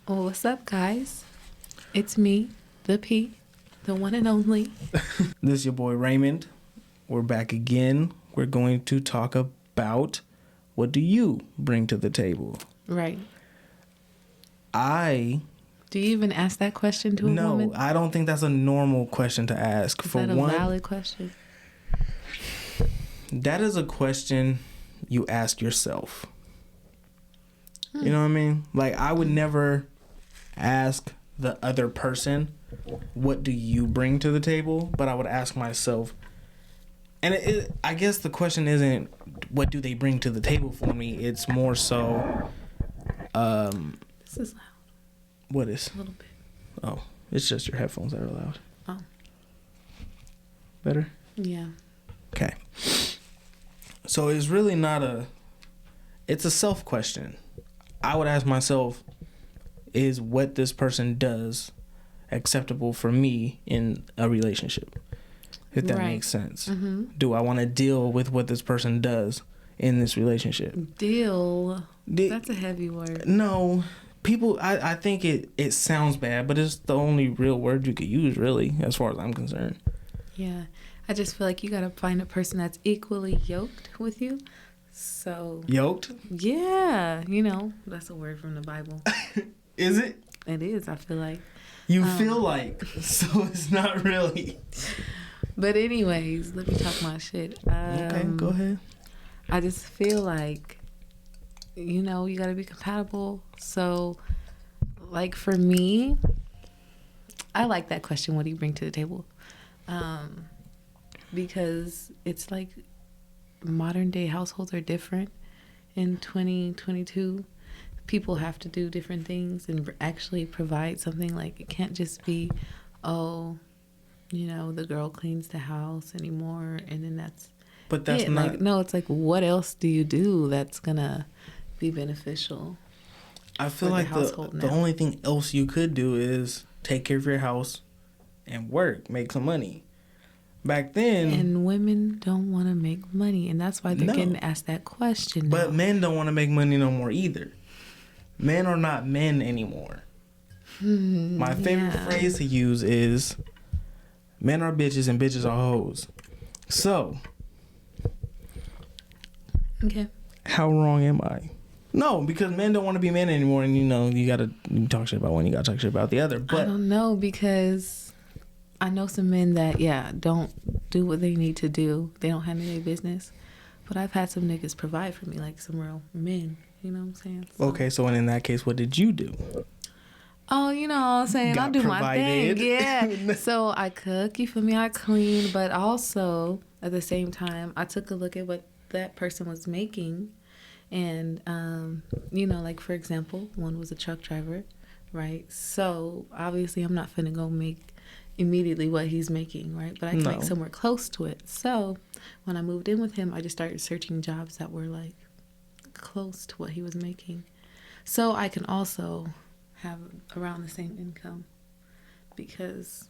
Well, what's up, guys? It's me, the P, the one and only. This is your boy Raymond. We're back again. We're going to talk about what do you bring to the table? Right. Do you even ask that question to a woman? No, I don't think that's a normal question to ask. Is that a valid question? That is a question you ask yourself. You know what I mean? Like, I would never ask the other person, what do you bring to the table? But I would ask myself, and I guess the question isn't what do they bring to the table for me? It's more so, this is loud. What is? A little bit. Oh, it's just your headphones that are loud. Oh. Better? Yeah. Okay. So it's really not it's a self question. I would ask myself, is what this person does acceptable for me in a relationship? If that makes sense. Mm-hmm. Do I want to deal with what this person does in this relationship? That's a heavy word. No. People, I think it sounds bad, but it's the only real word you could use, really, as far as I'm concerned. Yeah. I just feel like you got to find a person that's equally yoked with you. So yoked? Yeah, that's a word from the Bible. Is it? It is. I feel like you feel like, so it's not really. But anyways, let me talk my shit. Okay, go ahead. I just feel like you got to be compatible. So, like for me, I like that question. What do you bring to the table? Because it's like modern day households are different. In 2022, people have to do different things and actually provide something. Like, it can't just be, the girl cleans the house anymore, and then that's it. Not like, no, it's like, what else do you do that's gonna be beneficial? I feel like the only thing else you could do is take care of your house and work, make some money. Back then, and women don't want to make money, and that's why they're getting asked that question now. But men don't want to make money no more either. Men are not men anymore. My favorite phrase to use is, men are bitches and bitches are hoes. So, okay, how wrong am I? No, because men don't want to be men anymore, and you talk shit about one, you gotta talk shit about the other. But I don't know, because I know some men that, don't do what they need to do. They don't handle their business. But I've had some niggas provide for me, like some real men. You know what I'm saying? So. Okay, so in that case, what did you do? Oh, you know what I'm saying? I do provided. My thing. Yeah. So I cook, you feel me? I clean. But also, at the same time, I took a look at what that person was making. And, like, for example, one was a truck driver, right? So, obviously, I'm not finna go make immediately what he's making, right? But I can make somewhere close to it. So when I moved in with him, I just started searching jobs that were like close to what he was making, so I can also have around the same income, because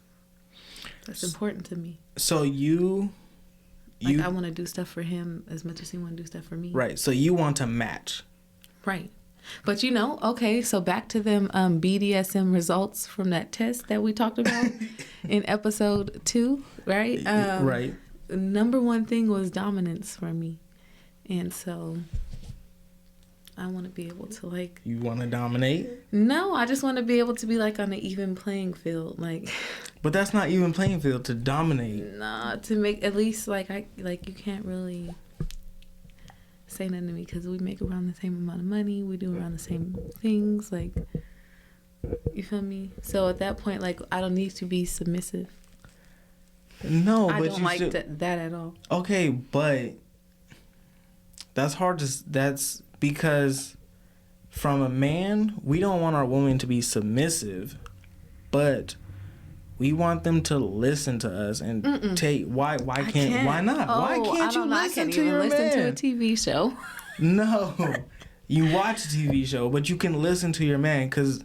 that's important to me. So I want to do stuff for him as much as he want to do stuff for me, right? So you want to match, right? But okay, so back to them BDSM results from that test that we talked about in episode 2, right? Right. Number one thing was dominance for me. And so I want to be able to, like... You want to dominate? No, I just want to be able to be, like, on an even playing field, like... But that's not even playing field to dominate. Nah, to make at least, you can't really... say nothing to me, because we make around the same amount of money, we do around the same things, like, you feel me? So at that point, like, I don't need to be submissive. No, I but don't like that at all. Okay, but that's hard that's because from a man, we don't want our woman to be submissive, but we want them to listen to us and take. Why not? Why can't you listen to your man? Listen to a TV show. No, you watch a TV show, but you can listen to your man, because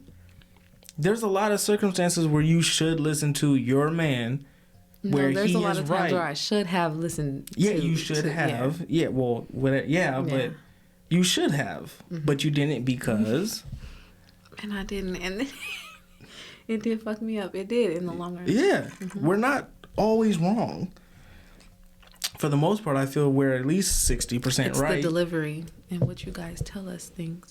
there's a lot of circumstances where you should listen to your man. Where there's he a lot is of times right. where I should have listened. Yeah, you should have. Yeah, but you should have, but you didn't, because And I didn't. And then it did fuck me up. It did in the long run. Yeah. We're not always wrong. For the most part, I feel we're at least 60% It's right. the delivery and what you guys tell us things.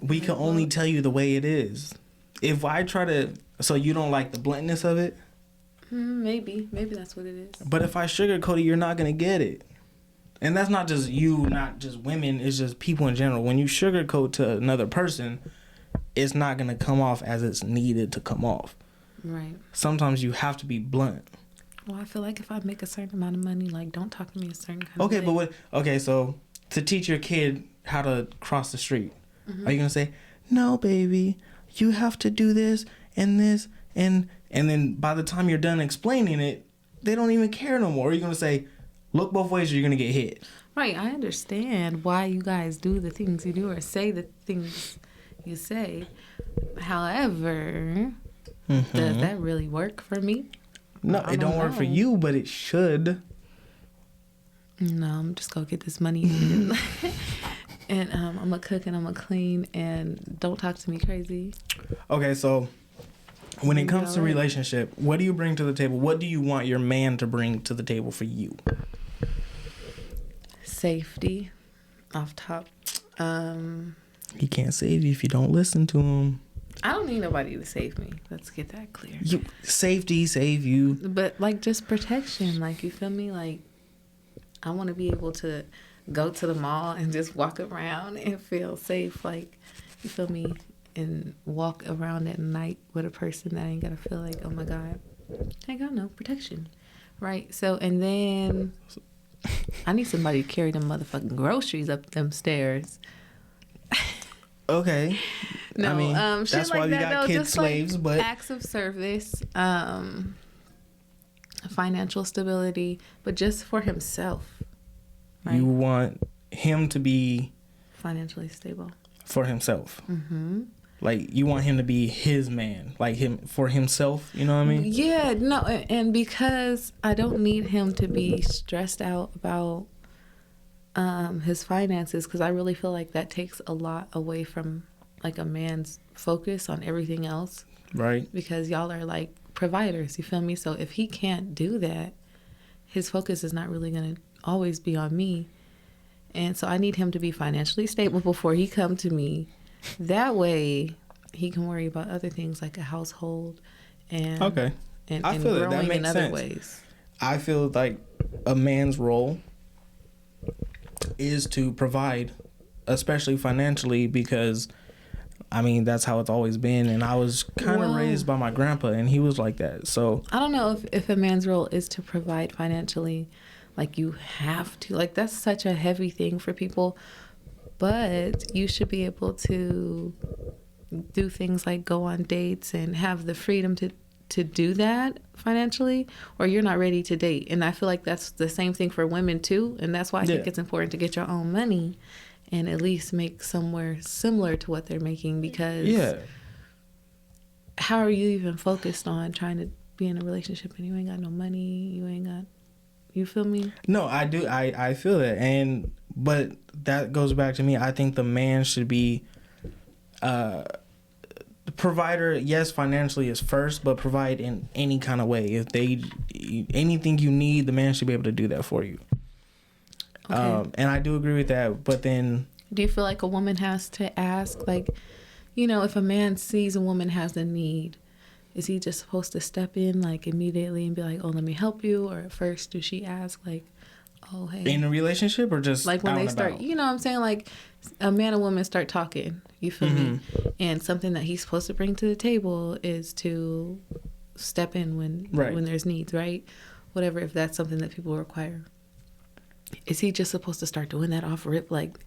We can only tell you the way it is. If I try to... So you don't like the bluntness of it? Maybe that's what it is. But if I sugarcoat it, you're not going to get it. And that's not just you, not just women. It's just people in general. When you sugarcoat to another person, it's not going to come off as it's needed to come off. Right. Sometimes you have to be blunt. Well, I feel like if I make a certain amount of money, like, don't talk to me a certain kind of way. But what... Okay, so to teach your kid how to cross the street, are you going to say, no, baby, you have to do this and this and then by the time you're done explaining it, they don't even care no more. Or are you going to say, look both ways or you're going to get hit? Right. I understand why you guys do the things you do or say the things you say. However, does that really work for me? No, it don't work for you, but it should. No, I'm just going to get this money. And I'm going to cook and I'm going to clean and don't talk to me crazy. Okay, so when it comes to relationship, what do you bring to the table? What do you want your man to bring to the table for you? Safety, off top. He can't save you if you don't listen to him. I don't need nobody to save me. Let's get that clear. Safety, save you. But, like, just protection. Like, you feel me? Like, I want to be able to go to the mall and just walk around and feel safe. Like, you feel me? And walk around at night with a person that ain't got to feel like, oh, my God, I ain't got no protection. Right? So, and then I need somebody to carry them motherfucking groceries up them stairs. Okay. No, I mean, that's why like we that, got kid slaves, like but acts of service, financial stability, but just for himself. Right? You want him to be Financially stable. For himself. Like, you want him to be his man, like him for himself, you know what I mean? Yeah, no, and because I don't need him to be stressed out about his finances, because I really feel like that takes a lot away from, like, a man's focus on everything else. Right. Because y'all are, like, providers, you feel me? So if he can't do that, his focus is not really going to always be on me. And so I need him to be financially stable before he come to me. That way he can worry about other things like a household and and I feel growing that makes in other sense. ways. I feel like a man's role is to provide, especially financially, because I mean that's how it's always been, and I was kind of raised by my grandpa, and he was like that. So I don't know if a man's role is to provide financially, like you have to, like that's such a heavy thing for people. But you should be able to do things like go on dates and have the freedom to do that financially, or you're not ready to date. And I feel like that's the same thing for women too. And that's why I think it's important to get your own money and at least make somewhere similar to what they're making, because how are you even focused on trying to be in a relationship and you ain't got no money, you feel me? No, I do. I feel that. But that goes back to me. I think the man should be the provider. Yes, financially is first, but provide in any kind of way. If anything you need, the man should be able to do that for you. Okay. And I do agree with that. But then, do you feel like a woman has to ask, like, you know, if a man sees a woman has a need, is he just supposed to step in like immediately and be like, oh, let me help you? Or at first, does she ask like, oh, hey. In a relationship, or just like when they start, you know what I'm saying? Like a man and woman start talking, you feel me? And something that he's supposed to bring to the table is to step in when there's needs, right? Whatever, if that's something that people require. Is he just supposed to start doing that off rip? Like,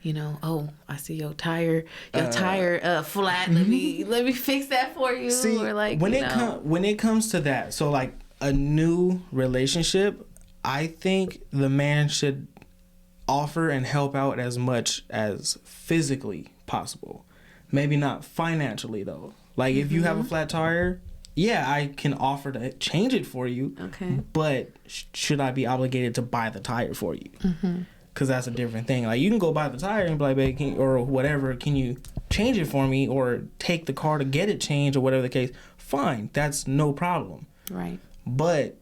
you know, oh, I see your tire flat. Let me fix that for you. See, or like, when it comes to that, so like a new relationship, I think the man should offer and help out as much as physically possible. Maybe not financially though. Like if you have a flat tire, yeah, I can offer to change it for you. Okay. But should I be obligated to buy the tire for you? Because that's a different thing. Like you can go buy the tire and be like, babe, or whatever, can you change it for me or take the car to get it changed or whatever the case, fine, that's no problem. Right. But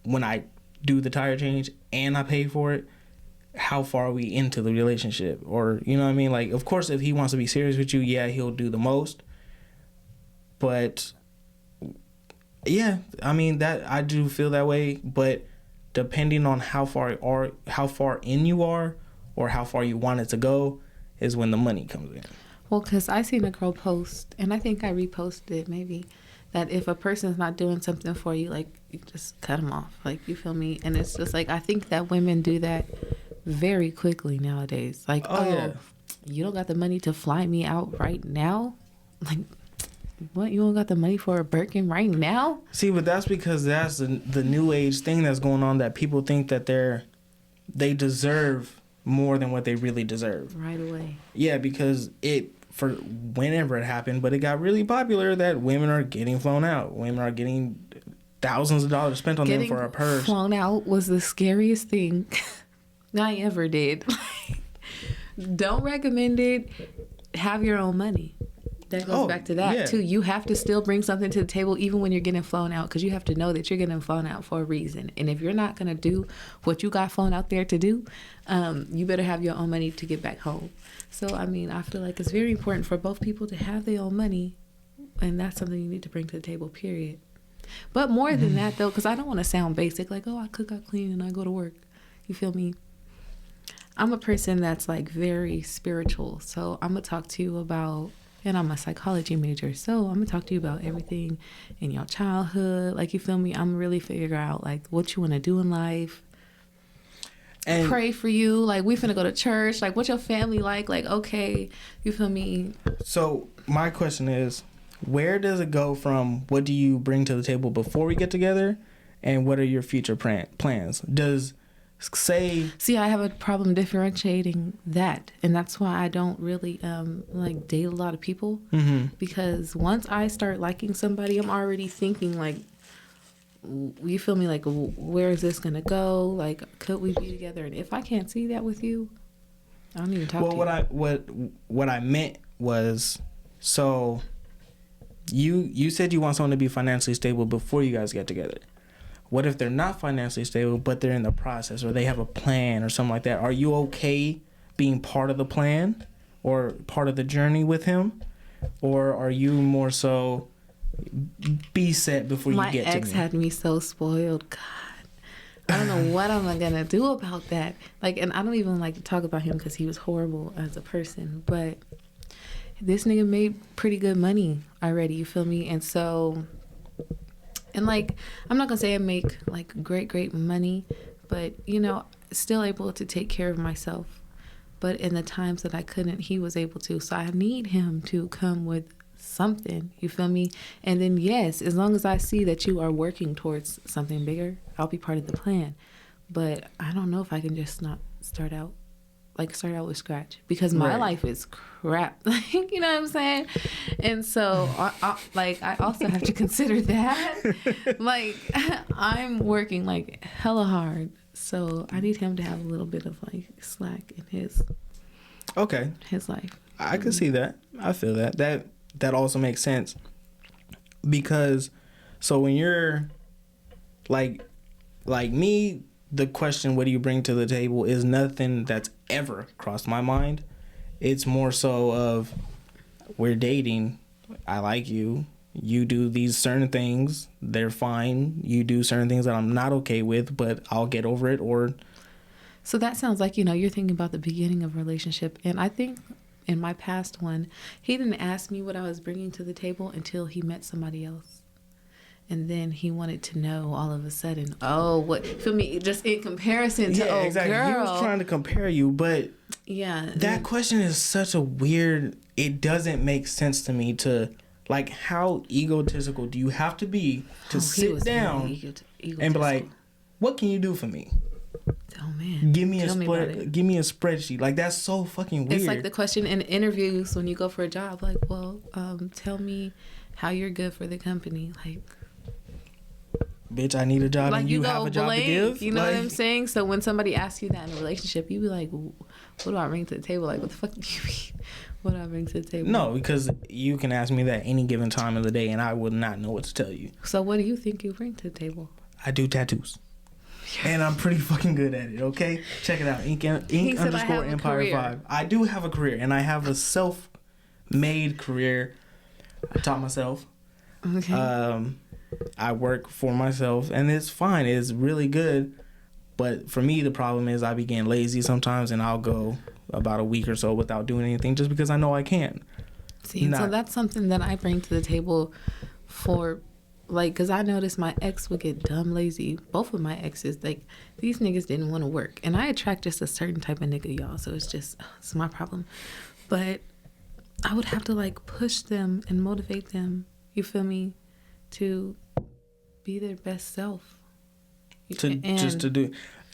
when I do the tire change and I pay for it, how far are we into the relationship? Or, you know what I mean? Like, of course, if he wants to be serious with you, yeah, he'll do the most. But yeah, I mean, that I do feel that way. But depending on how far in you are, or how far you want it to go, is when the money comes in. Well, because I seen a girl post, and I think I reposted it maybe, that if a person's not doing something for you, like, you just cut them off. Like, you feel me? And it's just like, I think that women do that very quickly nowadays. Like, yeah, you don't got the money to fly me out right now? Like, what? You don't got the money for a Birkin right now? See, but that's because that's the new age thing that's going on, that people think that they deserve more than what they really deserve. Right away. Yeah, because for whenever it happened, but it got really popular that women are getting flown out. Women are getting thousands of dollars spent on them for a purse. Flown out was the scariest thing I ever did. Don't recommend it. Have your own money. That goes back to that, too. You have to still bring something to the table even when you're getting flown out, because you have to know that you're getting flown out for a reason. And if you're not going to do what you got flown out there to do, you better have your own money to get back home. So, I mean, I feel like it's very important for both people to have their own money, and that's something you need to bring to the table, period. But more than that, though, because I don't want to sound basic, like, oh, I cook, I clean, and I go to work. You feel me? I'm a person that's, like, very spiritual. So I'm going to talk to you about... And I'm a psychology major, so I'm going to talk to you about everything in your childhood. Like, you feel me? I'm really figure out, like, what you want to do in life. And pray for you. Like, we finna go to church. Like, what's your family like? Like, okay, you feel me? So, my question is, where does it go from what do you bring to the table before we get together, and what are your future plans? See, I have a problem differentiating that, and that's why I don't really like date a lot of people, because once I start liking somebody, I'm already thinking, like, you feel me, like, where is this gonna go? Like, could we be together? And if I can't see that with you, I don't even talk to you. What I meant was, so you said you want someone to be financially stable before you guys get together. What if they're not financially stable, but they're in the process, or they have a plan or something like that? Are you okay being part of the plan or part of the journey with him? Or are you more so be set before you get to me? My ex had me so spoiled. God, I don't know what I'm going to do about that. Like, and I don't even like to talk about him because he was horrible as a person. But this nigga made pretty good money already, you feel me? And so... And, like, I'm not going to say I make, like, great money, but, you know, still able to take care of myself. But in the times that I couldn't, he was able to. So I need him to come with something, you feel me? And then, yes, as long as I see that you are working towards something bigger, I'll be part of the plan. But I don't know if I can just not start out with scratch, because my life is crap. You know what I'm saying? And so I also have to consider that. Like, I'm working like hella hard, so I need him to have a little bit of like slack in his life. I can see that. I feel that also makes sense, because so when you're like me, the question, what do you bring to the table, is nothing that's ever crossed my mind. It's more so of, we're dating, I like you, you do these certain things, they're fine, you do certain things that I'm not okay with, but I'll get over it. Or so that sounds like, you know, you're thinking about the beginning of a relationship. And I think in my past one, he didn't ask me what I was bringing to the table until he met somebody else. And then he wanted to know all of a sudden, feel me, just in comparison to, exactly. Girl. He was trying to compare you, but that question is such a weird, it doesn't make sense to me to, like, how egotistical do you have to be to sit down and be like, what can you do for me? Oh, man. Give me a spreadsheet. Like, that's so fucking weird. It's like the question in interviews when you go for a job, like, well, tell me how you're good for the company. Like, bitch, I need a job Like and you you go have a job blank, to give. you know like, what I'm saying? So when somebody asks you that in a relationship, you be like, what do I bring to the table? Like, what the fuck do you mean? What do I bring to the table? No, because you can ask me that any given time of the day and I would not know what to tell you. So what do you think you bring to the table? I do tattoos. And I'm pretty fucking good at it, okay? Check it out. Ink underscore Empire 5. I do have a career, and I have a self-made career. I taught myself. Okay. I work for myself, and it's fine. It's really good. But for me, the problem is I be getting lazy sometimes, and I'll go about a week or so without doing anything just because I know I can. See, so that's something that I bring to the table for, like, because I noticed my ex would get dumb lazy. Both of my exes, like, these niggas didn't want to work. And I attract just a certain type of nigga, y'all. So it's my problem. But I would have to, like, push them and motivate them, you feel me, to be their best self.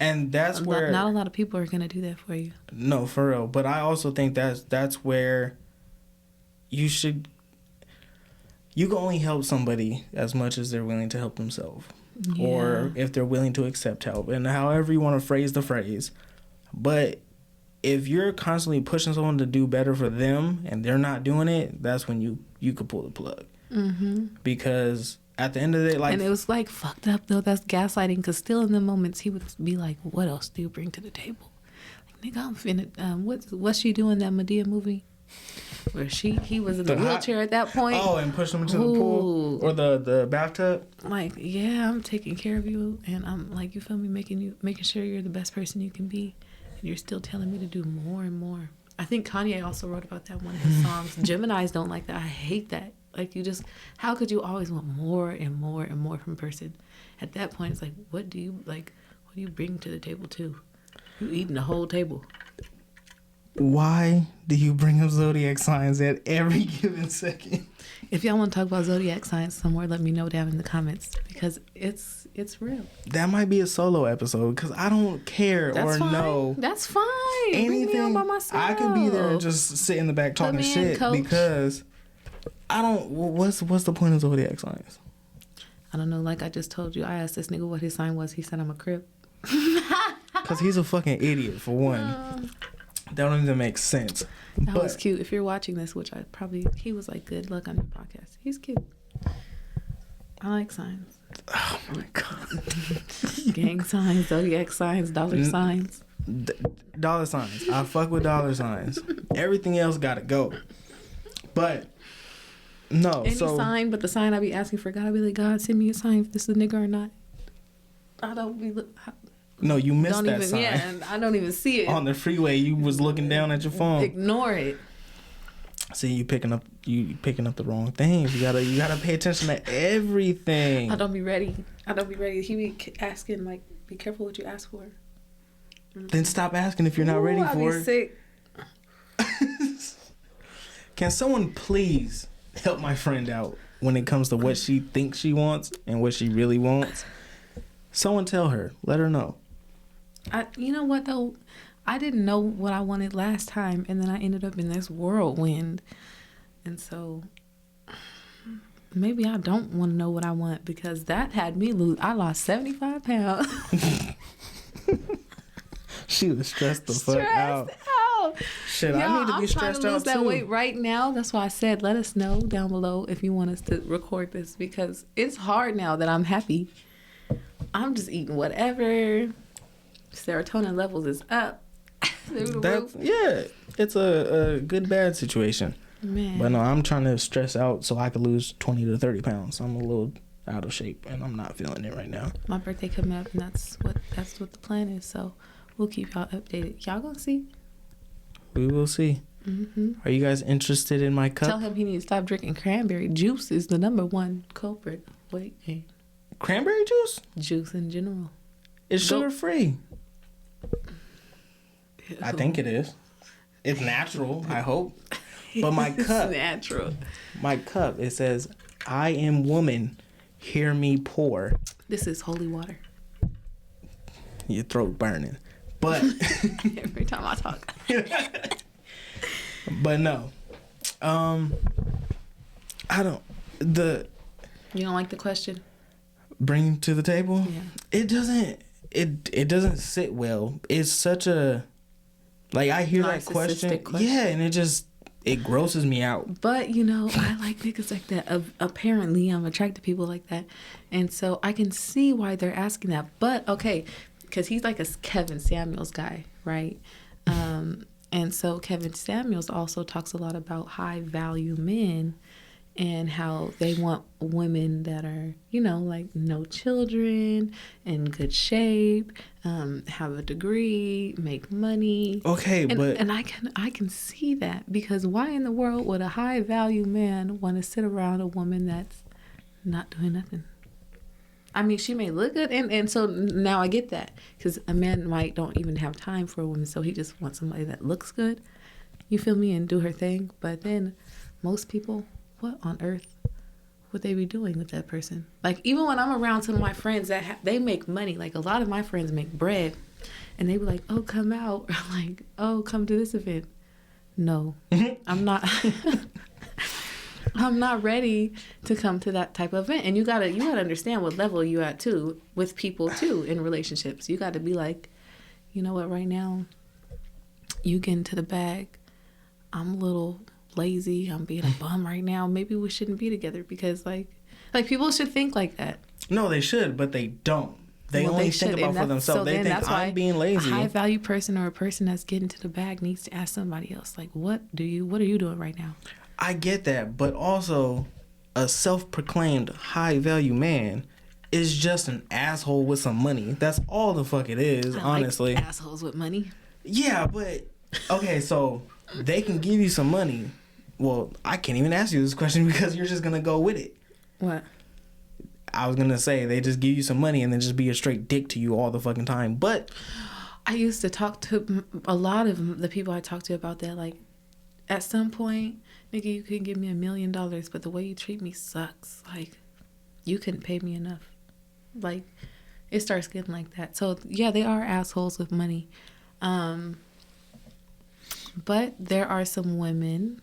And that's where not a lot of people are gonna do that for you. No, for real. But I also think that's where you can only help somebody as much as they're willing to help themselves, or if they're willing to accept help, and however you want to phrase the phrase. But if you're constantly pushing someone to do better for them and they're not doing it, that's when you could pull the plug. Because at the end of the day, like, and it was like fucked up though. That's gaslighting. Because still in the moments he would be like, "What else do you bring to the table?" Like, nigga, I'm finna. What's she doing that Madea movie where he was in the wheelchair at that point? Oh, and push him into the pool or the bathtub. Like, yeah, I'm taking care of you, and I'm like, you feel me, making sure you're the best person you can be, and you're still telling me to do more and more. I think Kanye also wrote about that in one of his songs. Geminis don't like that. I hate that. Like, how could you always want more and more and more from a person? At that point, it's like, what do you bring to the table too? You eating the whole table. Why do you bring up zodiac signs at every given second? If y'all want to talk about zodiac signs somewhere, let me know down in the comments, because it's real. That might be a solo episode because I don't care know. That's fine. Anything. Bring me on by myself. I can be there and just sit in the back talking shit because I don't. What's the point of zodiac signs? I don't know. Like I just told you, I asked this nigga what his sign was. He said I'm a Crip. Because he's a fucking idiot for one. That don't even make sense. That was cute. If you're watching this, which he was like, good luck on your podcast. He's cute. I like signs. Oh my God. Gang signs, zodiac signs, dollar signs. Dollar signs. I fuck with dollar signs. Everything else gotta go. But no. Any sign, but the sign I be asking for God, I be like, God, send me a sign if this is a nigga or not. I don't be. No, you missed that sign. Yeah, and I don't even see it. On the freeway, you was looking down at your phone. Ignore it. See, you picking up the wrong things. You gotta pay attention to everything. I don't be ready. He be asking, like, be careful what you ask for. Then stop asking if you're not ready for it. Sick. Can someone please help my friend out when it comes to what she thinks she wants and what she really wants? Someone tell her. Let her know. You know what though? I didn't know what I wanted last time, and then I ended up in this whirlwind. And so maybe I don't want to know what I want, because that had me I lost 75 pounds. She was stressed the fuck out. Shit, I need to be stressed out too. I'm trying to lose that weight right now. That's why I said let us know down below if you want us to record this, because it's hard now that I'm happy. I'm just eating whatever. Serotonin levels is up. Yeah, it's a good bad situation. Man. But no, I'm trying to stress out so I could lose 20 to 30 pounds. I'm a little out of shape and I'm not feeling it right now. My birthday coming up, and that's what the plan is. So we'll keep y'all updated. Y'all gonna see. We will see. Mm-hmm. Are you guys interested in my cup? Tell him he needs to stop drinking cranberry juice. Is the #1 culprit. Weight gain. Cranberry juice? Juice in general. It's sugar free. I think it is. It's natural, I hope. But my cup. It's natural. My cup, it says, I am woman, hear me pour. This is holy water. Your throat burning. But every time I talk. But no. You don't like the question? bring to the table, Yeah. it doesn't sit well. It's such a, like, I hear that question. Yeah, and it grosses me out. But, you know, I like niggas like that. Apparently, I'm attracted to people like that. And so I can see why they're asking that. But, okay, because he's like a Kevin Samuels guy, right? And so Kevin Samuels also talks a lot about high value men and how they want women that are, you know, like no children, in good shape, have a degree, make money. Okay, and I can see that, because why in the world would a high value man want to sit around a woman that's not doing nothing? I mean, she may look good, and so now I get that, because a man might don't even have time for a woman, so he just wants somebody that looks good, you feel me, and do her thing. But then most people, what on earth would they be doing with that person? Like, even when I'm around some of my friends that they make money, like a lot of my friends make bread, and they be like, oh, come out, or like, oh, come to this event. No, I'm not. I'm not ready to come to that type of event. And you gotta understand what level you at too, with people too, in relationships. You gotta be like, you know what, right now, you get into the bag. I'm a little lazy. I'm being a bum right now. Maybe we shouldn't be together, because like people should think like that. No, they should, but they don't. They only think about for themselves. So they think I'm being lazy. A high value person, or a person that's getting to the bag, needs to ask somebody else, like, what are you doing right now? I get that, but also a self-proclaimed high-value man is just an asshole with some money. That's all the fuck it is, honestly. Like assholes with money. Yeah, but okay, so they can give you some money. Well, I can't even ask you this question because you're just gonna go with it. What? I was gonna say they just give you some money and then just be a straight dick to you all the fucking time. But I used to talk to a lot of the people I talked to about that. Like, at some point, nigga, you can give me $1 million, but the way you treat me sucks. Like, you couldn't pay me enough. Like, it starts getting like that. So, yeah, they are assholes with money. But there are some women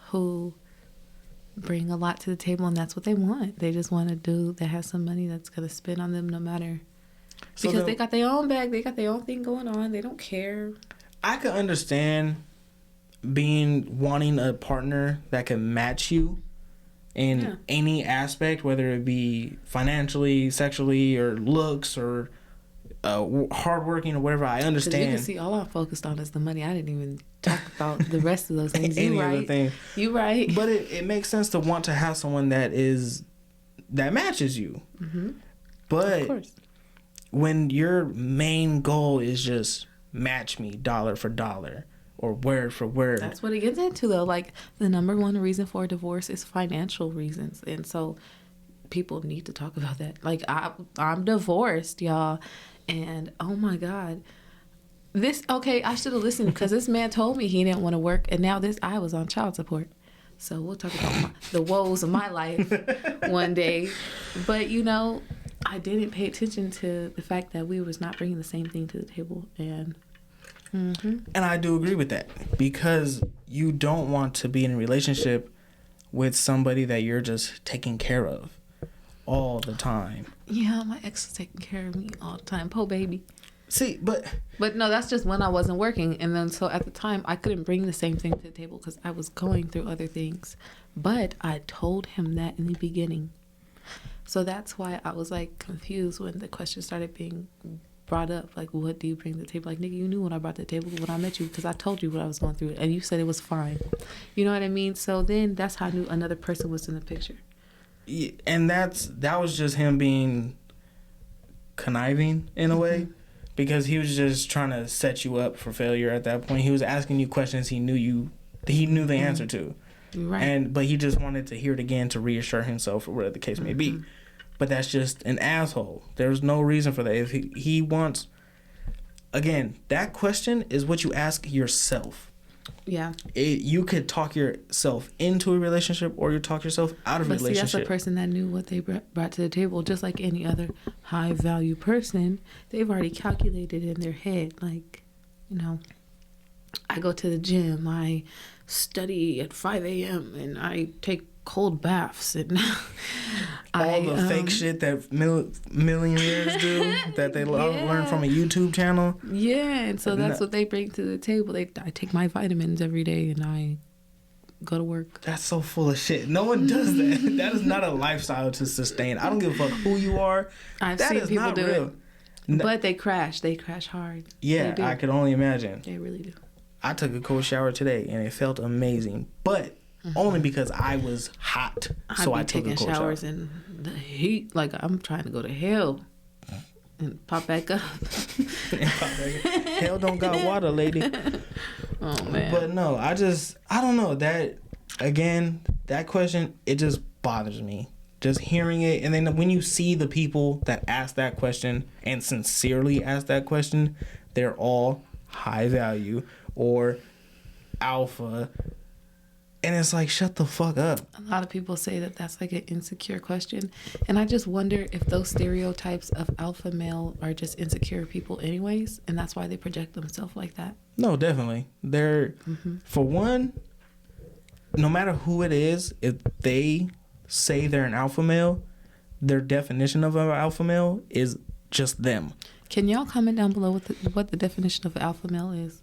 who bring a lot to the table, and that's what they want. They just want a dude that has some money that's going to spend on them no matter. Because they got their own bag. They got their own thing going on. They don't care. I could understand wanting a partner that can match you in any aspect, whether it be financially, sexually, or looks, or hardworking, or whatever. I understand. You can see all I'm focused on is the money. I didn't even talk about the rest of those things. Any other thing. You right. But it makes sense to want to have someone that matches you. Mm-hmm. But of course, when your main goal is just match me dollar for dollar, or word for word. That's what it gets into, though. Like, the number one reason for a divorce is financial reasons. And so people need to talk about that. Like, I'm divorced, y'all. And, oh, my God. I should have listened, because this man told me he didn't want to work. And now I was on child support. So we'll talk about the woes of my life one day. But, you know, I didn't pay attention to the fact that we was not bringing the same thing to the table. And... Mm-hmm. And I do agree with that, because you don't want to be in a relationship with somebody that you're just taking care of all the time. Yeah, my ex is taking care of me all the time. Po baby. See, but no, that's just when I wasn't working. And then so at the time, I couldn't bring the same thing to the table because I was going through other things. But I told him that in the beginning. So that's why I was like confused when the question started being brought up, like, what do you bring to the table? Like, nigga, you knew when I brought to the table when I met you, because I told you what I was going through, and you said it was fine. You know what I mean? So then that's how I knew another person was in the picture. Yeah, and that was just him being conniving in a way, because he was just trying to set you up for failure at that point. He was asking you questions he knew the answer to, right? But he just wanted to hear it again to reassure himself, or whatever the case may be. But that's just an asshole. There's no reason for that. If he wants... Again, that question is what you ask yourself. Yeah. You could talk yourself into a relationship, or you talk yourself out of a relationship. But see, that's a person that knew what they brought to the table. Just like any other high-value person, they've already calculated in their head. Like, you know, I go to the gym, I study at 5 a.m., and I take cold baths and all the fake shit that millionaires do that they learn from a YouTube channel. Yeah, and so that's what they bring to the table. I take my vitamins every day and I go to work. That's so full of shit. No one does that. That is not a lifestyle to sustain. I don't give a fuck who you are. I've seen people do it. But they crash. They crash hard. Yeah, I could only imagine. They really do. I took a cold shower today and it felt amazing. But only because I was hot. So I took a cold shower. Taking showers in the heat. Like I'm trying to go to hell. And pop back up. Hell don't got water, lady. Oh, man. But no, I don't know. That, again, that question, it just bothers me. Just hearing it. And then when you see the people that ask that question and sincerely ask that question, they're all high value or alpha. And it's like, shut the fuck up. A lot of people say that that's like an insecure question. And I just wonder if those stereotypes of alpha male are just insecure people anyways. And that's why they project themselves like that. No, definitely. They're, for one, no matter who it is, if they say they're an alpha male, their definition of an alpha male is just them. Can y'all comment down below what the definition of alpha male is?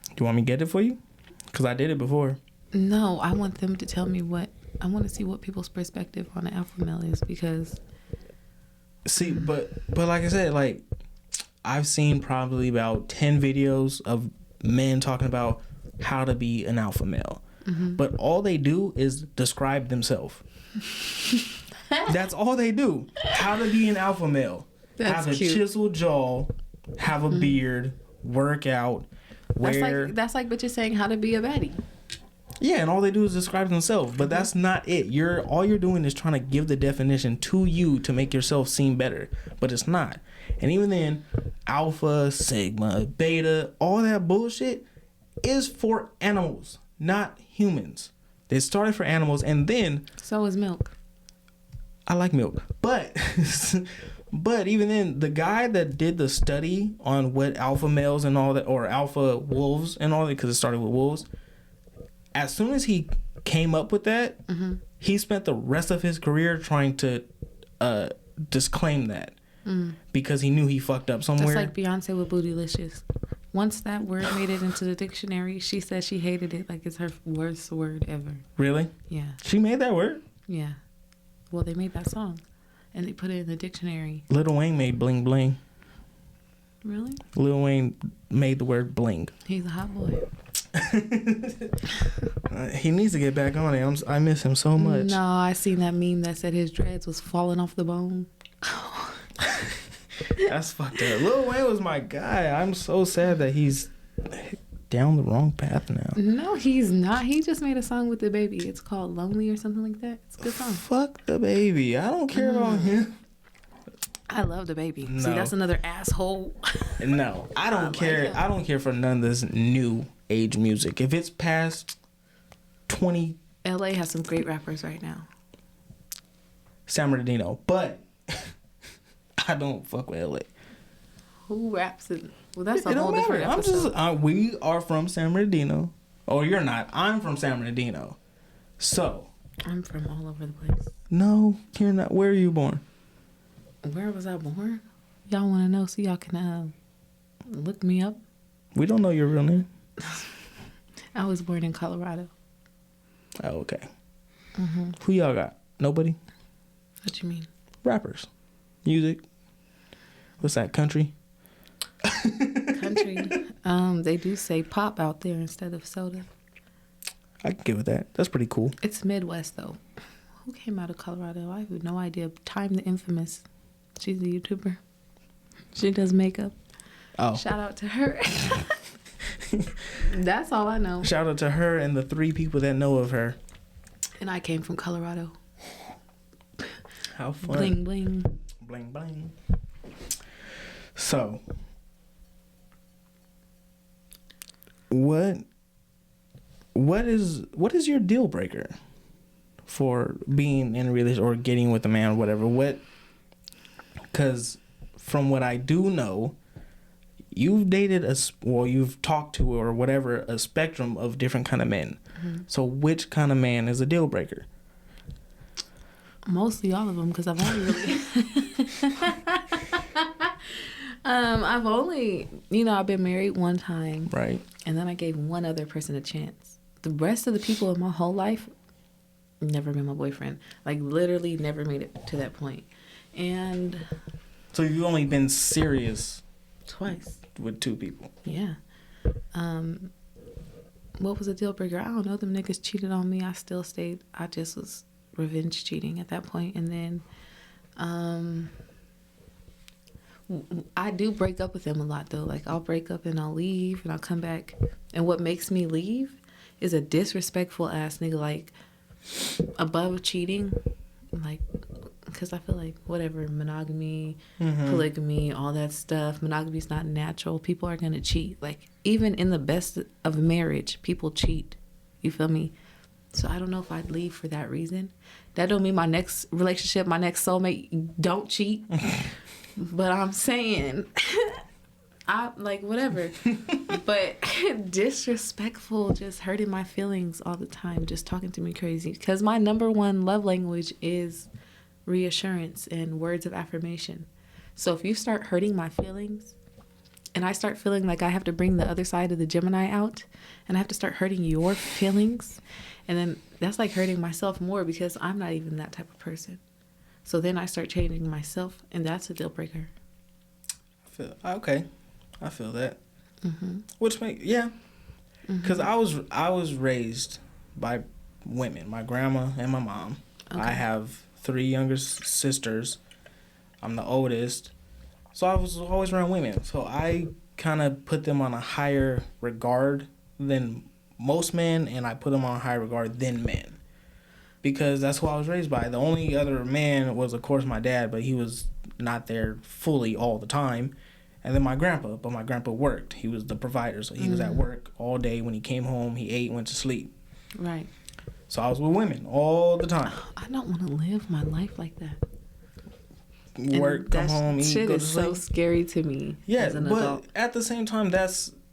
Do you want me to get it for you? Because I did it before. No, I want them to tell me I want to see what people's perspective on an alpha male is, because see, but like I said, like I've seen probably about 10 videos of men talking about how to be an alpha male. But all they do is describe themselves. That's all they do. How to be an alpha male. That's have cute. A chiseled jaw, have a beard, work out, that's like bitches saying how to be a baddie. Yeah, and all they do is describe themselves, but that's not it. All you're doing is trying to give the definition to you to make yourself seem better, but it's not. And even then, alpha, sigma, beta, all that bullshit is for animals, not humans. They started for animals, and then so is milk. I like milk, but even then, the guy that did the study on what alpha males and all that, or alpha wolves and all that, because it started with wolves. As soon as he came up with that, he spent the rest of his career trying to disclaim that because he knew he fucked up somewhere. That's like Beyonce with Bootylicious. Once that word made it into the dictionary, she said she hated it like it's her worst word ever. Really? Yeah. She made that word? Yeah. Well, they made that song, and they put it in the dictionary. Lil Wayne made bling bling. Really? Lil Wayne made the word bling. He's a hot boy. He needs to get back on it. I miss him so much. No, I seen that meme that said his dreads was falling off the bone. That's fucked up. Lil Wayne was my guy. I'm so sad that he's down the wrong path now. No, he's not. He just made a song with the baby. It's called Lonely or something like that. It's a good song. Fuck the baby. I don't care about him. I love the baby. No. See, that's another asshole. No, I don't care. Like I don't care for none of this new age music. If it's past 20, LA has some great rappers right now. San Bernardino, but I don't fuck with LA. Who raps it? Well, that's a whole different episode. We are from San Bernardino. Oh, you're not. I'm from San Bernardino. So. I'm from all over the place. No, you're not. Where are you born? Where was I born? Y'all want to know so y'all can look me up? We don't know your real name. I was born in Colorado. Oh, okay. Who y'all got? Nobody? What you mean? Rappers. Music. What's that, country? Country. They do say pop out there instead of soda. I can get with that. That's pretty cool. It's Midwest, though. Who came out of Colorado? I have no idea. Time the Infamous. She's a YouTuber. She does makeup. Oh. Shout out to her. That's all I know. Shout out to her and the 3 people that know of her. And I came from Colorado. How fun. Bling, bling. Bling, bling. So, what is your deal breaker for being in a relationship or getting with a man or whatever? Because from what I do know, you've dated you've talked to or whatever, a spectrum of different kind of men. So which kind of man is a deal breaker? Mostly all of them, because I've only really... I've only, I've been married one time. Right. And then I gave one other person a chance. The rest of the people in my whole life never been my boyfriend. Like, literally never made it to that point. And... So you've only been serious... Twice. With 2 people. Yeah. What was a deal breaker? I don't know. Them niggas cheated on me. I still stayed. I just was revenge cheating at that point. And then I do break up with them a lot, though. Like, I'll break up and I'll leave and I'll come back. And what makes me leave is a disrespectful ass nigga, like, above cheating. Like, because I feel like whatever, monogamy, polygamy, all that stuff, monogamy's not natural. People are going to cheat. Like, even in the best of marriage, people cheat. You feel me? So I don't know if I'd leave for that reason. That don't mean my next relationship, my next soulmate don't cheat. But I'm saying, I like whatever. But disrespectful, just hurting my feelings all the time, just talking to me crazy. Because my number one love language is reassurance and words of affirmation. So if you start hurting my feelings and I start feeling like I have to bring the other side of the Gemini out and I have to start hurting your feelings, and then that's like hurting myself more because I'm not even that type of person. So then I start changing myself, and that's a deal breaker. I feel that. Which because I was raised by women, my grandma and my mom. Okay. I have 3 younger sisters. I'm the oldest. So I was always around women. So I kind of put them on a higher regard than most men, and I put them on a higher regard than men. Because that's who I was raised by. The only other man was, of course, my dad, but he was not there fully all the time. And then my grandpa, but my grandpa worked. He was the provider, so he was at work all day. When he came home, he ate, went to sleep. Right. So I was with women all the time. I don't want to live my life like that. Work, come home, eat, shit go to is sleep. so scary to me. Yeah, as an but adult. At the same time,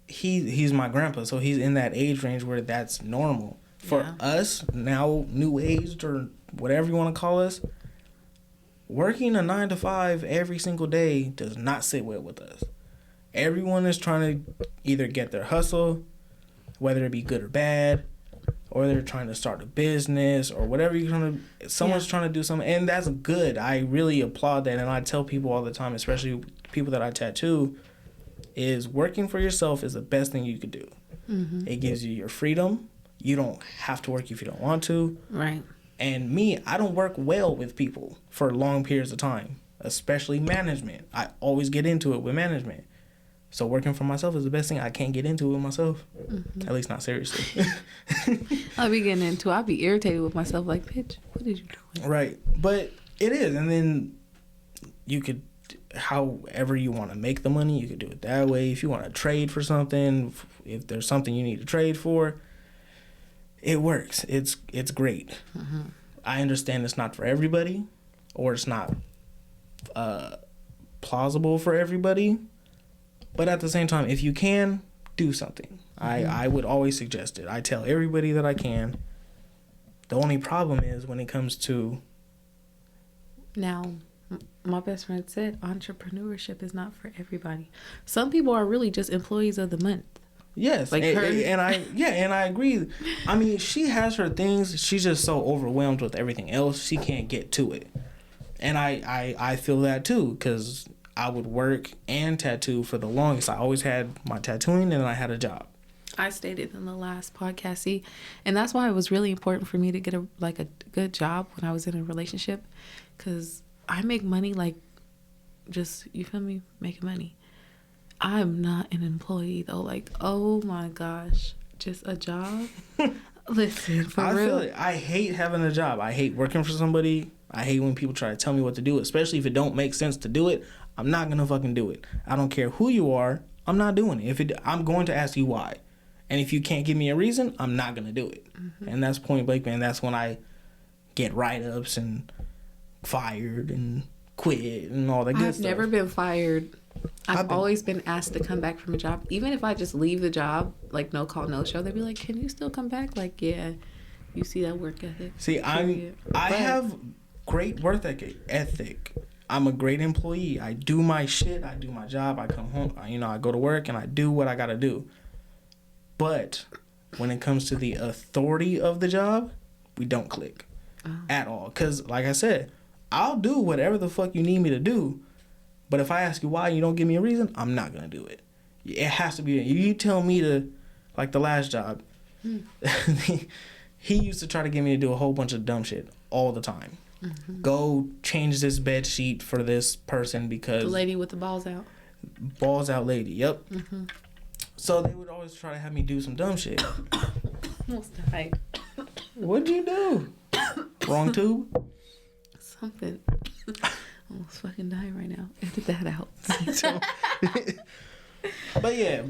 he's my grandpa, so he's in that age range where that's normal. For us, now new aged or whatever you want to call us, working a 9 to 5 every single day does not sit well with us. Everyone is trying to either get their hustle, whether it be good or bad, or they're trying to start a business or whatever you're trying to. Someone's trying to do something, and that's good. I really applaud that, and I tell people all the time, especially people that I tattoo, is working for yourself is the best thing you could do. It gives you your freedom. You don't have to work if you don't want to. Right. And me, I don't work well with people for long periods of time, especially management. I always get into it with management. So working for myself is the best thing. I can't get into it with myself. At least not seriously. I'll be getting into it. I'll be irritated with myself like, bitch, what did you do? Right. But it is. And then you could, however you want to make the money, you could do it that way. If you want to trade for something, if there's something you need to trade for, it works. It's great. I understand it's not for everybody, or it's not plausible for everybody. But at the same time, if you can, do something. I would always suggest it. I tell everybody that I can. The only problem is when it comes to... Now, my best friend said entrepreneurship is not for everybody. Some people are really just employees of the month. Yes, like her. And I agree. I mean, she has her things. She's just so overwhelmed with everything else, she can't get to it. And I feel that too, because I would work and tattoo for the longest. I always had my tattooing, and then I had a job. I stated in the last podcast, see, and that's why it was really important for me to get a good job when I was in a relationship, because I make money like just, you feel me, making money. I'm not an employee though. Like, oh my gosh, just a job. Listen, for real. I feel it. I hate having a job. I hate working for somebody. I hate when people try to tell me what to do, especially if it don't make sense to do it. I'm not gonna fucking do it. I don't care who you are. I'm not doing it. I'm going to ask you why, and if you can't give me a reason, I'm not gonna do it. And that's point blank, man. That's when I get write-ups and fired and quit and all that good stuff. I've never been fired. I've always been asked to come back from a job. Even if I just leave the job, like no call, no show, they'd be like, can you still come back? Like, yeah, you see that work ethic. See, I have great work ethic. I'm a great employee. I do my shit. I do my job. I come home. I go to work and I do what I gotta do. But when it comes to the authority of the job, we don't click at all. Cause like I said, I'll do whatever the fuck you need me to do. But if I ask you why and you don't give me a reason, I'm not gonna do it. It has to be. You tell me to, like the last job. He used to try to get me to do a whole bunch of dumb shit all the time. Mm-hmm. Go change this bed sheet for this person because the lady with the balls out. Balls out lady. Yep. Mm-hmm. So they would always try to have me do some dumb shit. Almost died. What'd you do? Wrong tube? Something. Almost fucking dying right now. Edit that out.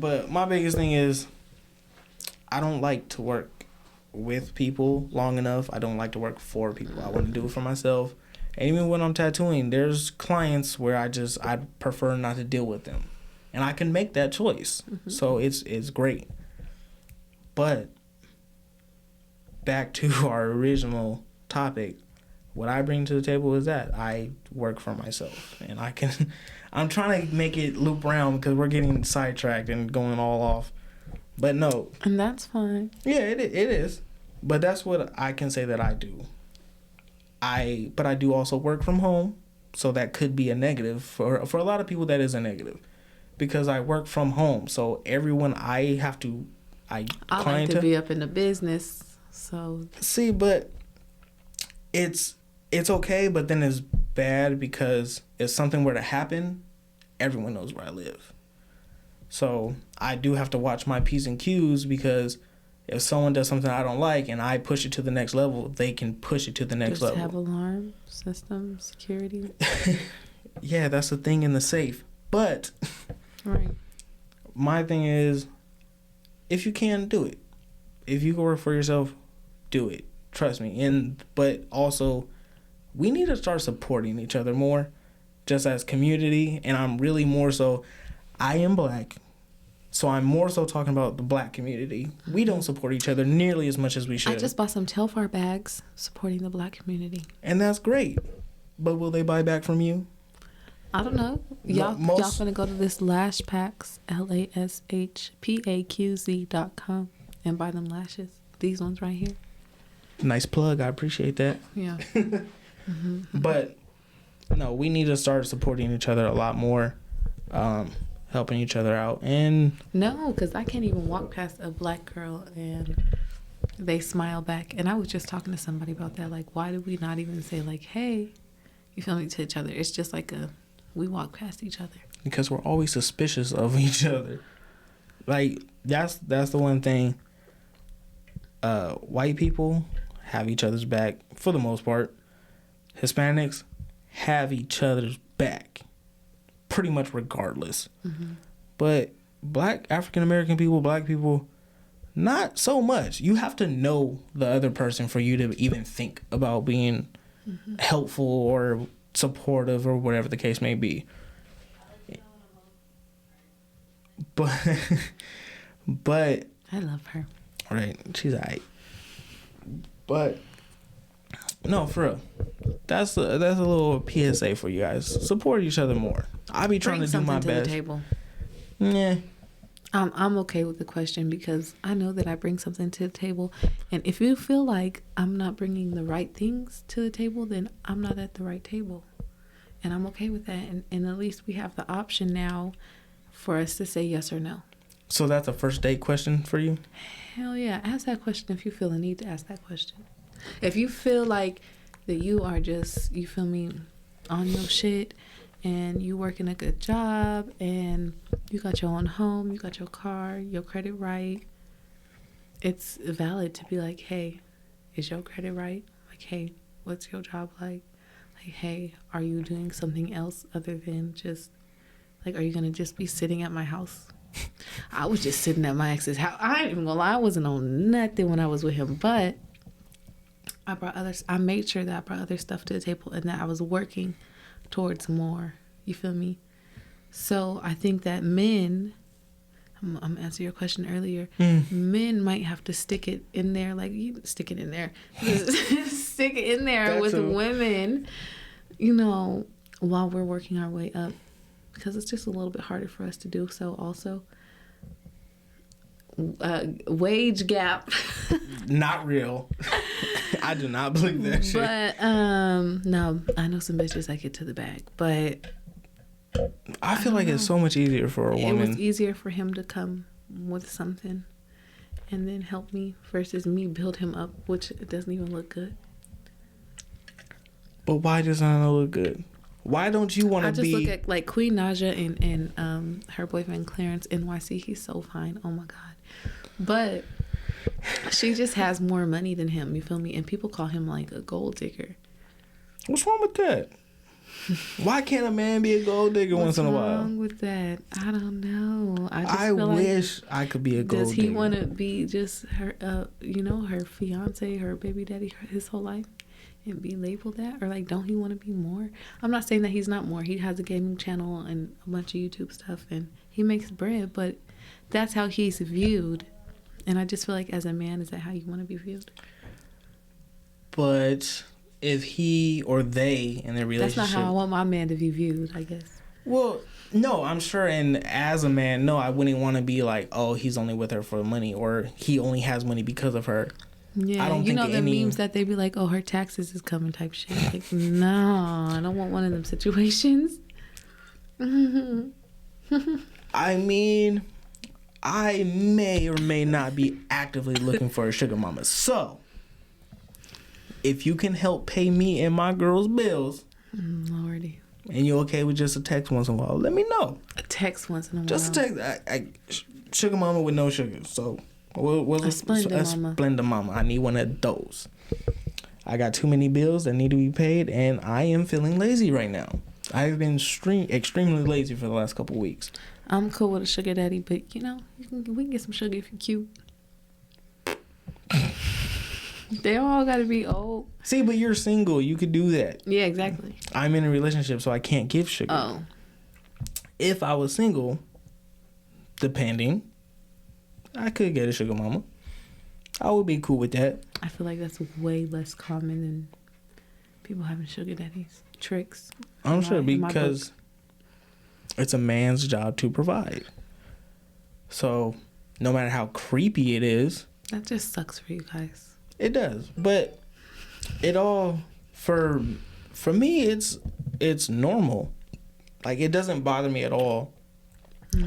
But my biggest thing is I don't like to work with people long enough. I don't like to work for people. I want to do it for myself. And even when I'm tattooing, there's clients where I prefer not to deal with them. And I can make that choice. Mm-hmm. So it's great. But back to our original topic, what I bring to the table is that I work for myself. And I'm trying to make it loop around because we're getting sidetracked and going all off. But no. And that's fine. Yeah, it is. But that's what I can say that I do. But I do also work from home. So that could be a negative. For a lot of people, that is a negative. Because I work from home. So everyone I like to be up in the business. So. See, but it's okay. But then it's bad because if something were to happen, everyone knows where I live. So I do have to watch my P's and Q's because if someone does something I don't like and I push it to the next level, they can push it to the next level. Have alarm system security. Yeah, that's the thing in the safe. But right. My thing is, if you can, do it. If you can work for yourself, do it. Trust me. But also, we need to start supporting each other more, just as community. And I'm really more so. I am black, so I'm more so talking about the black community. We don't support each other nearly as much as we should. I just bought some Telfar bags supporting the black community. And that's great. But will they buy back from you? I don't know. Y'all gonna go to this Lashpacks, LASHPAQZ.com and buy them lashes. These ones right here. Nice plug. I appreciate that. Yeah. Mm-hmm. But, no, we need to start supporting each other a lot more. Helping each other out. And no, because I can't even walk past a black girl and they smile back. And I was just talking to somebody about that. Like, why do we not even say, like, hey, you feel me, to each other? It's just like we walk past each other. Because we're always suspicious of each other. Like, that's the one thing. White people have each other's back for the most part. Hispanics have each other's back. Pretty much regardless. Mm-hmm. But black African-American people, black people, not so much. You have to know the other person for you to even think about being helpful or supportive or whatever the case may be. But I love her. Right. She's alright. But no, for real. That's a little PSA for you guys. Support each other more. I be trying to do my best. To the table. Yeah. I'm okay with the question because I know that I bring something to the table, and if you feel like I'm not bringing the right things to the table, then I'm not at the right table, and I'm okay with that. And at least we have the option now for us to say yes or no. So that's a first date question for you? Hell yeah. Ask that question if you feel the need to ask that question. If you feel like that you are just, you feel me, on your shit and you working a good job and you got your own home, you got your car, your credit right, it's valid to be like, hey, is your credit right? Like, hey, what's your job like? Like, hey, are you doing something else other than just, like, are you going to just be sitting at my house? I was just sitting at my ex's house. I ain't even gonna lie, I wasn't on nothing when I was with him, but I made sure that I brought other stuff to the table and that I was working towards more. You feel me? So I think that men, I'm gonna answer your question earlier. Men might have to stick it in there, like you stick it in there. stick in there That with too. women, you know, while we're working our way up, because it's just a little bit harder for us to do so. Also, wage gap. Not real. I do not believe that shit. But no, I know some bitches that get to the bag, but I feel like it's so much easier for a it woman. was easier for him to come with something and then help me versus me build him up, which it doesn't even look good. But why does it not look good? Why don't you want I to just be? look at like Queen Naja and her boyfriend Clarence NYC. He's so fine. Oh my god. But she just has more money than him. You feel me? And people call him like a gold digger. What's wrong with that? Why can't a man be a gold digger once in a What's while? wrong with that? I don't know. I just I feel wish I could be a gold does he digger. want to be just her, you know, her fiance, her baby daddy, his whole life, and be labeled that, or like, don't he want to be more? I'm not saying that he's not more. He has a gaming channel and a bunch of YouTube stuff, and he makes bread, but that's how he's viewed. And I just feel like, as a man, is that how you want to be viewed? But if he or they in their relationship, That's not how I want my man to be viewed, I guess. well, no, I'm sure. And as a man, no, I wouldn't want to be like, oh, he's only with her for money, or he only has money because of her. Yeah, I don't you think know the any- memes that they be like, oh, her taxes is coming type shit. Like, no, I don't want one of them situations. I mean, I may or may not be actively looking for a sugar mama. So, if you can help pay me and my girl's bills, Lordy. and you're okay with just a text once in a while, let me know. A text once in a while. Just a text. Sugar mama with no sugar. So, what's A Splenda mama. Splenda mama. I need one of those. I got too many bills that need to be paid, and I am feeling lazy right now. I've been extremely lazy for the last couple weeks. I'm cool with a sugar daddy, but you know, we can get some sugar if you're cute. They all gotta be old. See, but you're single. You could do that. Yeah, exactly. I'm in a relationship, so I can't give sugar. Oh, If I was single, depending, I could get a sugar mama. I would be cool with that. I feel like that's way less common than people having sugar daddies. Tricks. I'm sure In my because it's a man's job to provide. So, no matter how creepy it is, That just sucks for you guys. it does. But it all for me, it's normal. Like, it doesn't bother me at all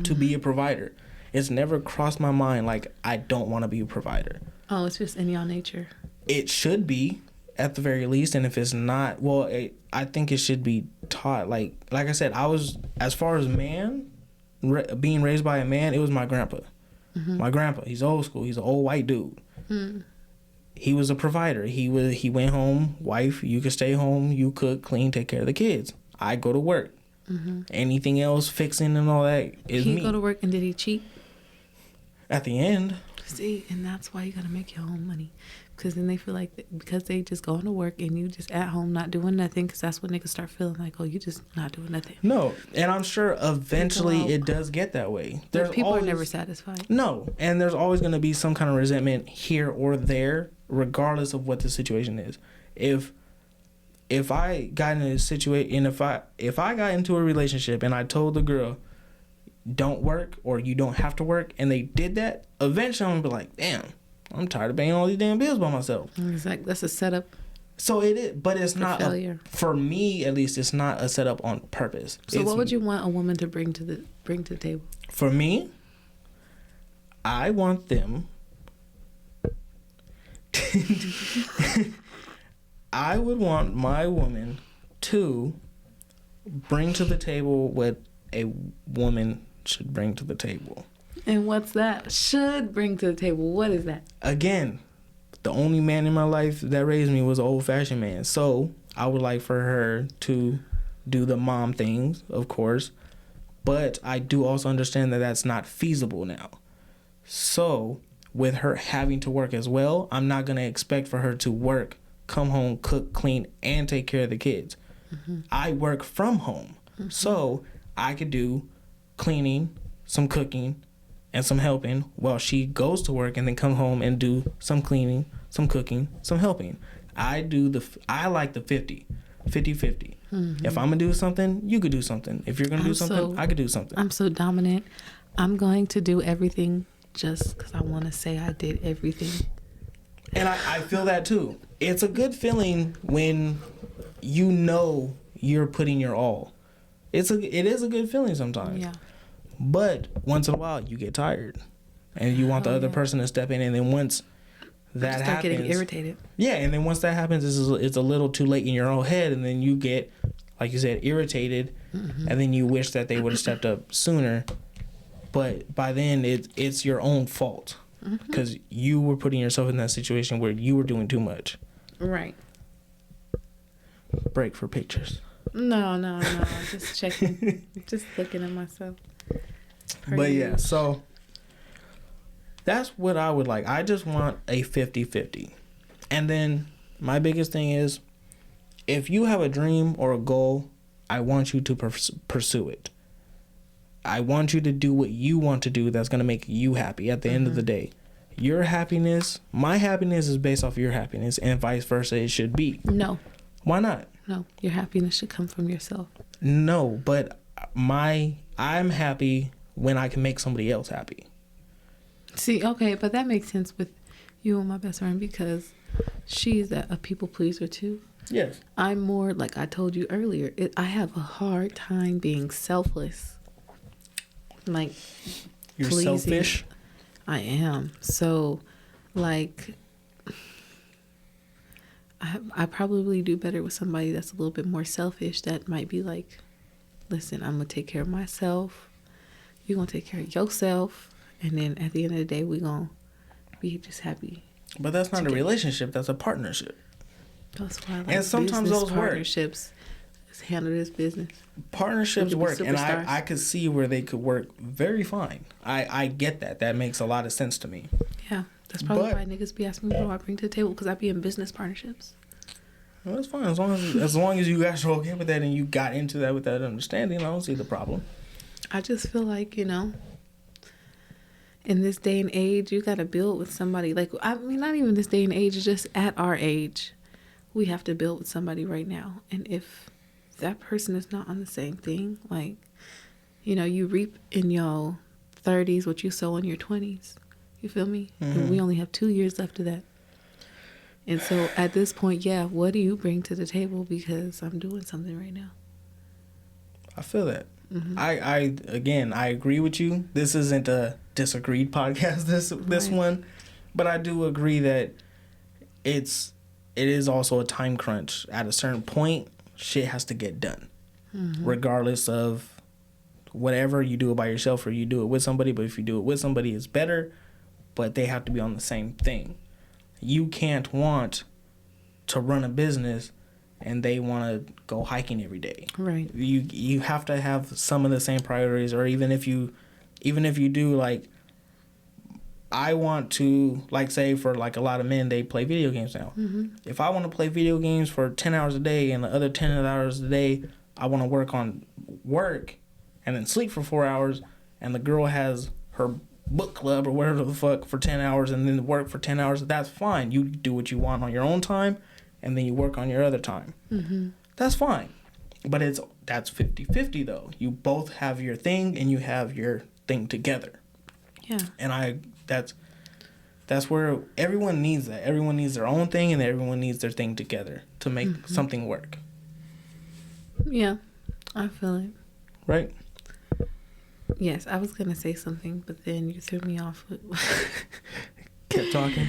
to be a provider. It's never crossed my mind like I don't want to be a provider. Oh, it's just in y'all nature. It should be at the very least, and if it's not, well, I think it should be taught. Like I said, I was, as far as being raised by a man, it was my grandpa. My grandpa, he's old school. He's an old white dude. He was a provider. He went home, wife, you could stay home, you cook, clean, take care of the kids. I go to work. Anything else, fixing and all that is He me. go to work and did he cheat? At the end, See, and that's why you gotta make your own money, because then they feel like because they just going to work and you just at home not doing nothing, because that's when niggas start feeling like, oh, you just not doing nothing. no. And I'm sure eventually out. it does get that way. But people always, are never satisfied. No, and there's always going to be some kind of resentment here or there, regardless of what the situation is. If I got in a situation, if I got into a relationship and I told the girl, don't work or you don't have to work, and they did that, eventually I'm gonna be like, damn, I'm tired of paying all these damn bills by myself. Exactly. That's a setup. So it is, but it's not failure. for me at least. It's not a setup on purpose. So It's- what would you want a woman to bring to the table? For me, I want them. I would want my woman to bring to the table what a woman should bring to the table. And what's that? Should bring to the table. What is that? Again, the only man in my life that raised me was an old-fashioned man. So I would like for her to do the mom things, of course. But I do also understand that that's not feasible now. So with her having to work as well, I'm not going to expect for her to work, come home, cook, clean, and take care of the kids. I work from home. So I could do cleaning, some cooking, and some helping while she goes to work, and then come home and do some cleaning, some cooking, some helping. I like the 50 50. If I'm gonna do something, you could do something. If you're gonna do something, I could do something. I'm so dominant. I'm going to do everything just because I want to say I did everything. And I feel that too. It's a good feeling when you know you're putting your all. It is a good feeling sometimes. Yeah. But once in a while, you get tired, and you want the other person to step in. And then once that happens, getting irritated. Yeah, and then once that happens, it's a little too late in your own head, and then you get, like you said, irritated, and then you wish that they would have stepped up sooner. But by then, it's your own fault because you were putting yourself in that situation where you were doing too much. Right. Break for pictures. No. Just checking. Just looking at myself. But yeah, so that's what I would like. I just want a 50-50. And then my biggest thing is, if you have a dream or a goal, I want you to pursue it. I want you to do what you want to do that's going to make you happy at the end of the day. Your happiness, my happiness is based off your happiness, and vice versa it should be. No. Why not? No, your happiness should come from yourself. No, but I'm happy when I can make somebody else happy. See, okay, but that makes sense with you and my best friend because she's a people pleaser too. Yes. I'm more, like I told you earlier, I have a hard time being selfless. Like, You're pleasing. selfish? I am. So, like, I probably do better with somebody that's a little bit more selfish that might be like, listen, I'm going to take care of myself. You're going to take care of yourself. And then at the end of the day, we're going to be just happy. But that's not a relationship. That's a partnership. That's why I like and sometimes those partnerships. Let's handle this business. Partnerships work. And I could see where they could work very fine. I get that. That makes a lot of sense to me. Yeah. That's probably why niggas be asking me what do I bring to the table, because I be in business partnerships. Well, that's fine. As long as you guys are okay with that and you got into that with that understanding, I don't see the problem. I just feel like, in this day and age, you got to build with somebody. Like, I mean, not even this day and age, just at our age, we have to build with somebody right now. And if that person is not on the same thing, like, you reap in your 30s what you sow in your 20s. You feel me? Mm-hmm. And we only have 2 years left of that. And so at this point, yeah, what do you bring to the table? Because I'm doing something right now. I feel that. Mm-hmm. I agree with you. This isn't a disagreed podcast, this one. But I do agree that it is also a time crunch. At a certain point, shit has to get done. Mm-hmm. Regardless of whatever you do it by yourself or you do it with somebody. But if you do it with somebody, it's better. But they have to be on the same thing. You can't want to run a business and they want to go hiking every day. Right. You have to have some of the same priorities, or even if you do, like, I want to, like, say for like a lot of men, they play video games now. Mm-hmm. If I want to play video games for 10 hours a day and the other 10 hours a day I want to work on work and then sleep for 4 hours, and the girl has her book club or whatever the fuck for 10 hours and then work for 10 hours, that's fine. You do what you want on your own time and then you work on your other time. Mm-hmm. That's fine. But that's 50-50 though. You both have your thing and you have your thing together. Yeah. And that's where everyone needs that. Everyone needs their own thing and everyone needs their thing together to make something work. Yeah. I feel it. Right? Yes, I was going to say something, but then you threw me off. Kept talking.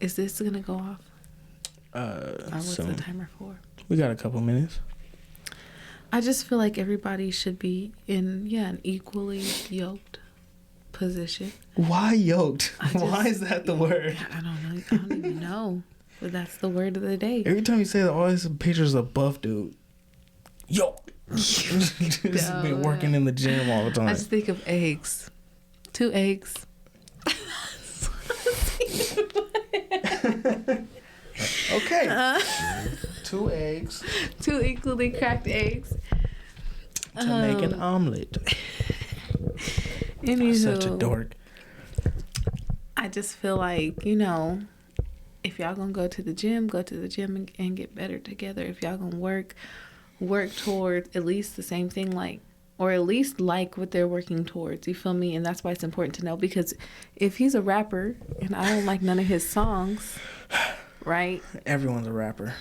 Is this going to go off? What's the timer for? We got a couple minutes. I just feel like everybody should be in, an equally yoked position. Why yoked? Why is that the word? I don't know. I don't even know. But that's the word of the day. Every time you say that, always pictures of a buff dude. Yo. Just been working in the gym all the time. I just think of eggs. 2 eggs. Okay. 2 eggs. 2 equally cracked eggs. To make an omelet. Anywho, Such a dork. I just feel like, you know, if y'all gonna go to the gym, go to the gym and get better together. If y'all gonna work toward at least the same thing, like, or at least like what they're working towards. You feel me? And that's why it's important to know, because if he's a rapper and I don't like none of his songs, right? Everyone's a rapper.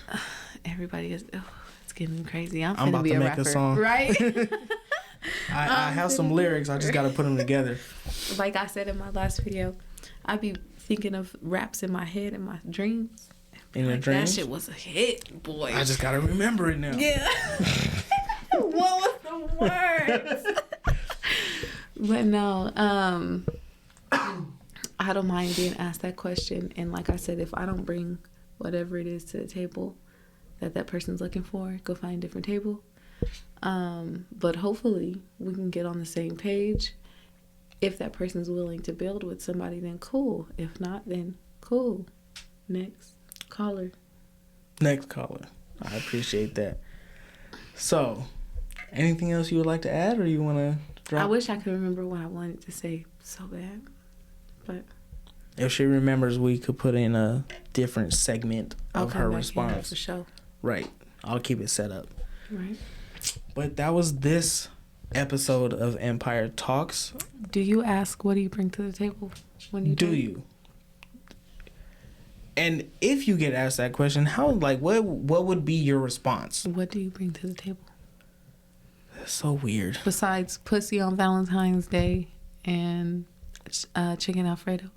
Everybody is. Oh, it's getting crazy. I'm about be to a make rapper, a song, right? I have some lyrics. I just got to put them together. Like I said in my last video, I be thinking of raps in my head, in my dreams. In your dreams? That shit was a hit, boy. I just got to remember it now. Yeah. What was the words? But no, I don't mind being asked that question. And like I said, if I don't bring whatever it is to the table that person's looking for, go find a different table. But hopefully we can get on the same page. If that person's willing to build with somebody, then cool. If not, then cool. Next caller. I appreciate that. So, anything else you would like to add, or you want to drop? I wish I could remember what I wanted to say so bad. But if she remembers, we could put in a different segment of her response. For sure. Right. I'll keep it set up. Right. But that was this episode of Empire Talks. Do you ask, what do you bring to the table when you do? You? And if you get asked that question, what would be your response? What do you bring to the table? That's so weird. Besides pussy on Valentine's Day and chicken Alfredo.